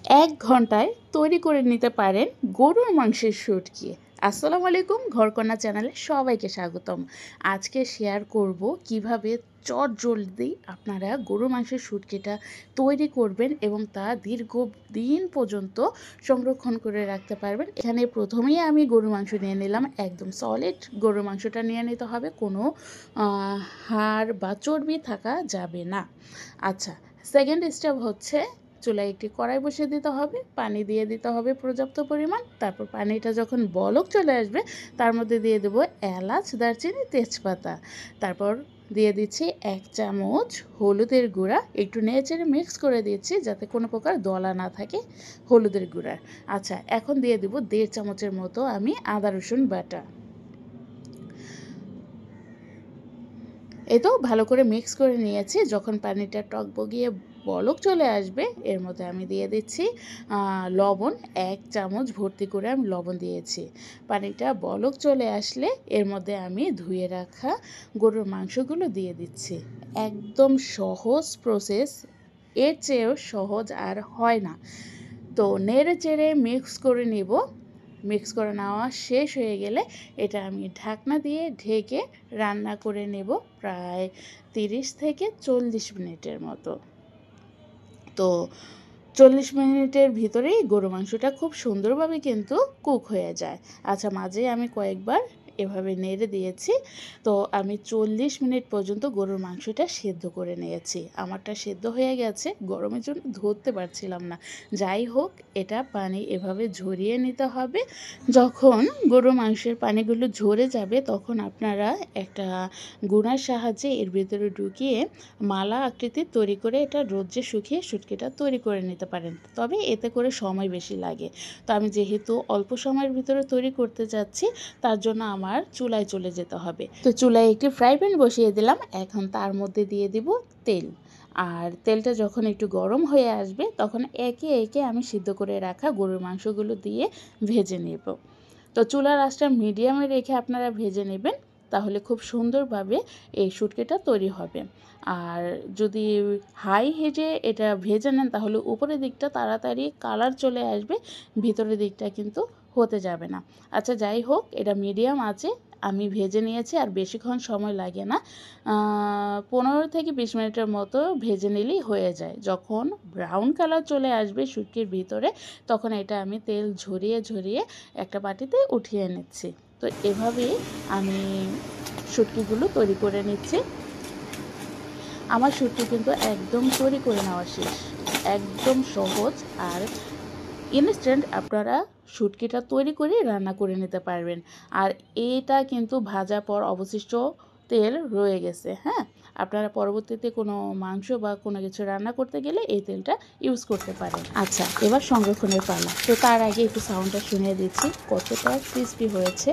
এক ঘন্টায় তৈরি করে নিতে পারেন গরুর মাংসের শুটকি। আসসালামু আলাইকুম, ঘরকন্না চ্যানেলে সবাইকে স্বাগতম। আজকে শেয়ার করব কিভাবে চটজলদি আপনারা গরুর মাংসের শুটকিটা তৈরি করবেন এবং তা দীর্ঘদিন পর্যন্ত সংরক্ষণ করে রাখতে পারবেন। এখানে প্রথমেই আমি গরুর মাংস নিয়ে নিলাম, একদম সলিড গরুর মাংসটা নিয়ে নিতে হবে, কোনো হাড় বা চর্বি থাকা যাবে না। আচ্ছা, সেকেন্ড স্টেপ হচ্ছে চুলায় একটি কড়াই বসিয়ে দিতে হবে, পানি দিয়ে দিতে হবে পর্যাপ্ত পরিমাণ। তারপর পানিটা যখন বলক চলে আসবে তার মধ্যে দিয়ে দেবো এলাচ, দারচিনি, তেজপাতা। তারপর দিয়ে দিচ্ছি 1 চামচ হলুদের গুঁড়া, একটু নেড়েচেড়ে মিক্স করে দিচ্ছি যাতে কোনো প্রকার দলা না থাকে হলুদের গুঁড়ার। আচ্ছা, এখন দিয়ে দেবো 1.5 চামচের মতো আমি আদা রসুন বাটা। তো ভালো করে মিক্স করে নিয়েছি। যখন পানিটা টকবগিয়ে বলক চলে আসবে এর মধ্যে আমি দিয়ে দিচ্ছি লবণ, 1 চামচ ভর্তি করে আমি লবণ দিয়েছি। পানিটা বলক চলে আসলে এর মধ্যে আমি ধুয়ে রাখা গরুর মাংসগুলো দিয়ে দিচ্ছি। একদম সহজ প্রসেস, এর চেয়েও সহজ আর হয় না। তো নেড়ে চেড়ে মিক্স করে নেব। মিক্স করে নেওয়া শেষ হয়ে গেলে এটা আমি ঢাকনা দিয়ে ঢেকে রান্না করে নেব প্রায় 30 থেকে 40 মিনিটের মতো। তো 40 মিনিটের ভিতরেই গরু মাংসটা খুব সুন্দরভাবে কিন্তু কুক হয়ে যায়। আচ্ছা, মাঝে আমি কয়েকবার এভাবে নেড়ে দিয়েছি। তো আমি 40 মিনিট পর্যন্ত গরুর মাংসটা সেদ্ধ করে নিয়েছি। আমারটা সেদ্ধ হয়ে গেছে, গরমের জন্য ধরতে পারছিলাম না। যাই হোক, এটা পানি এভাবে ঝরিয়ে নিতে হবে। যখন গরুর মাংসের পানিগুলো ঝরে যাবে তখন আপনারা একটা গুনার সাহায্যে এর ভিতরে ঢুকিয়ে মালা আকৃতির তৈরি করে এটা রোদ্রে শুকিয়ে শুটকিটা তৈরি করে নিতে পারেন। তবে এতে করে সময় বেশি লাগে। তো আমি যেহেতু অল্প সময়ের ভিতরে তৈরি করতে যাচ্ছি তার জন্য আমার চুলায় চলে যেতে হবে। তো চুলায় একটি ফ্রাই প্যান বসিয়ে দিলাম। এখন তার মধ্যে দিয়ে দিব তেল। আর তেলটা যখন একটু গরম হয়ে আসবে তখন একে একে আমি সিদ্ধ করে রাখা গরুর মাংসগুলো দিয়ে ভেজে নেব। তো চুলার আঁচটা মিডিয়ামে রেখে আপনারা ভেজে নেবেন, তাহলে খুব সুন্দরভাবে এই শুটকিটা তৈরি হবে। আর যদি হাই হিটে এটা ভেজে নেন তাহলে উপরের দিকটা তাড়াতাড়ি কালার চলে আসবে, ভিতরের দিকটা কিন্তু হতে যাবে না। আচ্ছা, যাই হোক, এটা মিডিয়াম আছে আমি ভেজে নিয়েছি, আর বেশিক্ষণ সময় লাগে না। 15 থেকে 20 মিনিটের মতো ভেজে নিলেই হয়ে যায়। যখন ব্রাউন কালার চলে আসবে শুটকির ভিতরে তখন এটা আমি তেল ঝরিয়ে ঝরিয়ে একটা বাটিতে উঠিয়ে নিচ্ছি। তো এভাবেই আমি শুটকিগুলো তৈরি করে নিচ্ছি। আমার শুটকি কিন্তু একদম তৈরি করে নেওয়া শেষ। একদম সহজ আর ইনস্ট্যান্ট আপনারা শুটকিটা তৈরি করে রান্না করে নিতে পারবেন। আর এটা কিন্তু ভাজার পর অবশিষ্ট তেল রয়ে গেছে, হ্যাঁ, আপনারা পরবর্তীতে কোনো মাংস বা কোনো কিছু রান্না করতে গেলে এই তেলটা ইউজ করতে পারেন। আচ্ছা, এবার সংরক্ষণের পালা। তো তার আগে একটু সাউন্ডটা শুনিয়ে দিচ্ছি কতটা ক্রিস্পি হয়েছে।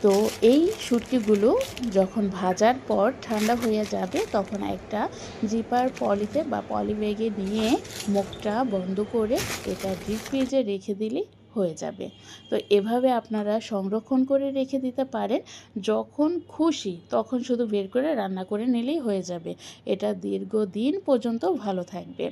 তো এই শুটকিগুলো যখন ভাজার পর ঠান্ডা হয়ে যাবে তখন একটা জিপার পলিতে বা পলি ব্যাগে নিয়ে মুখটা বন্ধ করে এটা ডিপ ফ্রিজে রেখে দিলে হয়ে যাবে। তো এভাবে আপনারা সংরক্ষণ করে রেখে দিতে পারেন, যখন খুশি তখন শুধু বের করে রান্না করে নিলেই হয়ে যাবে। এটা দীর্ঘদিন পর্যন্ত ভালো থাকবে।